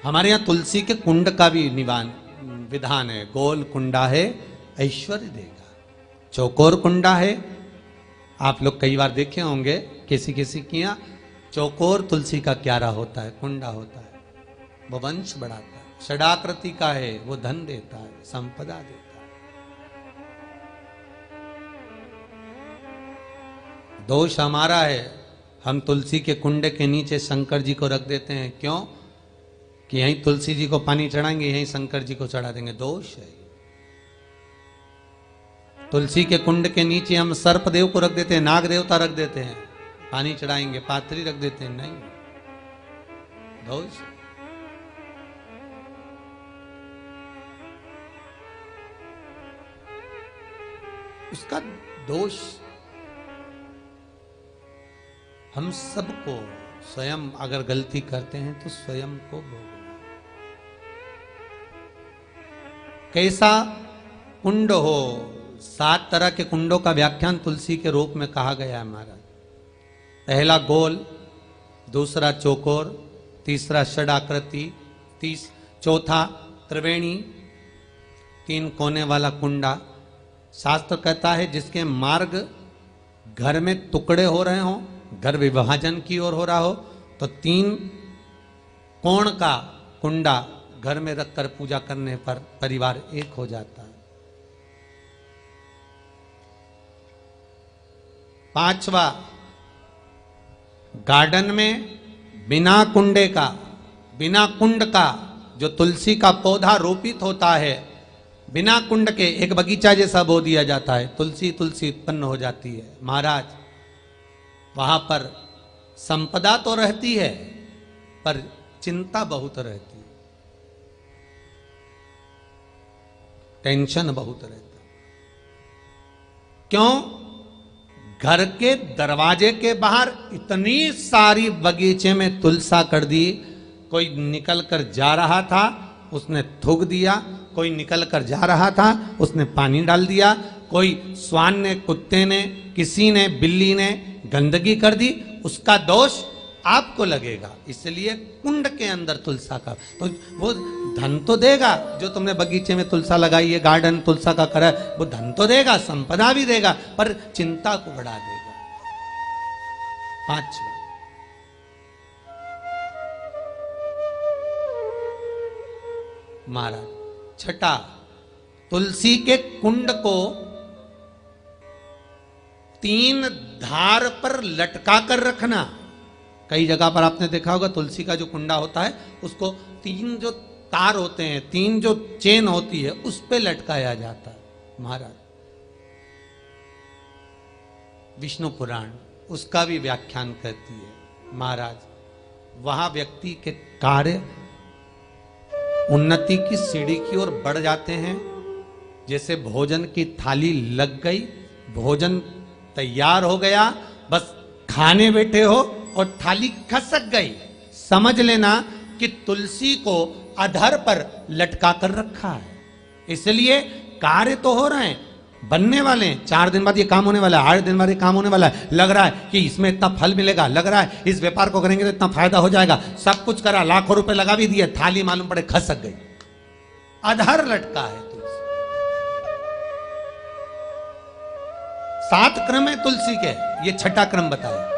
हमारे यहाँ तुलसी के कुंड का भी विधान है। गोल कुंडा है ऐश्वर्य देगा, चौकोर कुंडा है। आप लोग कई बार देखे होंगे किसी किसी के यहाँ चौकोर तुलसी का क्यारा होता है, कुंडा होता है, वो वंश बढ़ाता है। षडाकृति का है, वो धन देता है, संपदा देता है। दोष हमारा है, हम तुलसी के कुंडे के नीचे शंकर जी को रख देते हैं। क्यों? कि यहीं तुलसी जी को पानी चढ़ाएंगे, यहीं शंकर जी को चढ़ा देंगे। दोष है। तुलसी के कुंड के नीचे हम सर्पदेव को रख देते हैं, नाग देवता रख देते हैं, पानी चढ़ाएंगे, पात्री रख देते हैं, नहीं, दोष। उसका दोष हम सबको स्वयं अगर गलती करते हैं तो स्वयं को भोगना। कैसा कुंड हो, 7 तरह के कुंडों का व्याख्यान तुलसी के रूप में कहा गया है महाराज। पहला गोल, दूसरा चौकोर, तीसरा षडाकृति, चौथा त्रिवेणी, 3 कोने वाला कुंडा। शास्त्र कहता है जिसके मार्ग घर में टुकड़े हो रहे हों, घर विभाजन की ओर हो रहा हो, तो 3 कोण का कुंडा घर में रखकर पूजा करने पर परिवार एक हो जाता है। 5वां, गार्डन में बिना कुंडे का, बिना कुंड का जो तुलसी का पौधा रोपित होता है, बिना कुंड के एक बगीचा जैसा बो दिया जाता है, तुलसी तुलसी उत्पन्न हो जाती है। महाराज, वहां पर संपदा तो रहती है पर चिंता बहुत रहती है, टेंशन बहुत रहता है। क्यों? घर के दरवाजे के बाहर इतनी सारी बगीचे में तुलसा कर दी। कोई निकल कर जा रहा था, उसने थूक दिया, कोई निकल कर जा रहा था, उसने पानी डाल दिया, कोई श्वान ने, कुत्ते ने, किसी ने, बिल्ली ने गंदगी कर दी, उसका दोष आपको लगेगा। इसलिए कुंड के अंदर तुलसा का, तो वो धन तो देगा, जो तुमने बगीचे में तुलसा लगाई है, गार्डन तुलसा का करा, वो धन तो देगा, संपदा भी देगा, पर चिंता को बढ़ा देगा। 5वां, महाराज, 6, तुलसी के कुंड को 3 धार पर लटका कर रखना। कई जगह पर आपने देखा होगा तुलसी का जो कुंडा होता है उसको 3 जो तार होते हैं, 3 जो चेन होती है, उस पे लटकाया जाता है। महाराज, विष्णु पुराण उसका भी व्याख्यान करती है। महाराज, वहां व्यक्ति के कार्य उन्नति की सीढ़ी की ओर बढ़ जाते हैं। जैसे भोजन की थाली लग गई, भोजन तैयार हो गया, बस खाने बैठे हो और थाली खसक गई, समझ लेना कि तुलसी को अधर पर लटका कर रखा है। इसलिए कार्य तो हो रहे हैं, बनने वाले हैं, 4 दिन बाद ये काम होने वाला है, 8 दिन बाद ये काम होने वाला है, लग रहा है कि इसमें इतना फल मिलेगा, लग रहा है इस व्यापार को करेंगे तो इतना फायदा हो जाएगा, सब कुछ करा, लाखों रुपए लगा भी दिए, थाली मालूम पड़े खसक गई, अधर लटका है तुलसी। 7 क्रम है तुलसी के, ये 6ठा क्रम बताया।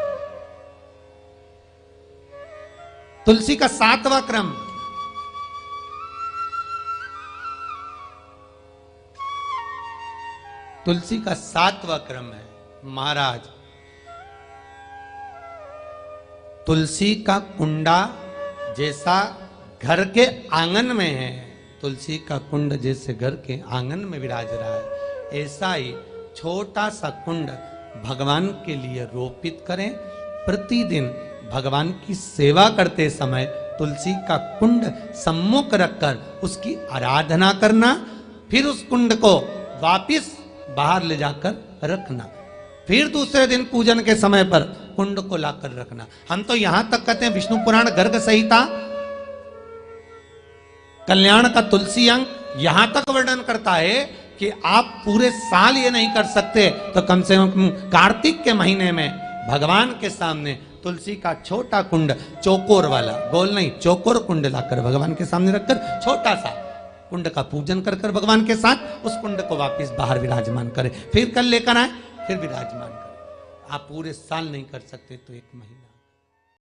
तुलसी का 7वां क्रम, तुलसी का 7वां क्रम है। महाराज, तुलसी का कुंडा जैसा घर के आंगन में है, तुलसी का कुंड जैसे घर के आंगन में विराज रहा है, ऐसा ही छोटा सा कुंड भगवान के लिए रोपित करें। प्रतिदिन भगवान की सेवा करते समय तुलसी का कुंड सम्मुख रखकर उसकी आराधना करना, फिर उस कुंड को वापिस बाहर ले जाकर रखना, फिर दूसरे दिन पूजन के समय पर कुंड को लाकर रखना। हम तो यहां तक कहते हैं, विष्णु पुराण गर्ग संहिता कल्याण का तुलसी अंग यहां तक वर्णन करता है कि आप पूरे साल ये नहीं कर सकते तो कम से कम कार्तिक के महीने में भगवान के सामने तुलसी का छोटा कुंड, चौकोर वाला, गोल नहीं, चौकोर कुंड लाकर भगवान के सामने रखकर छोटा सा कुंड का पूजन कर कर भगवान के साथ उस कुंड को वापस बाहर विराजमान करें, फिर कल लेकर आए, फिर विराजमान करें। आप पूरे साल नहीं कर सकते तो 1 महीना।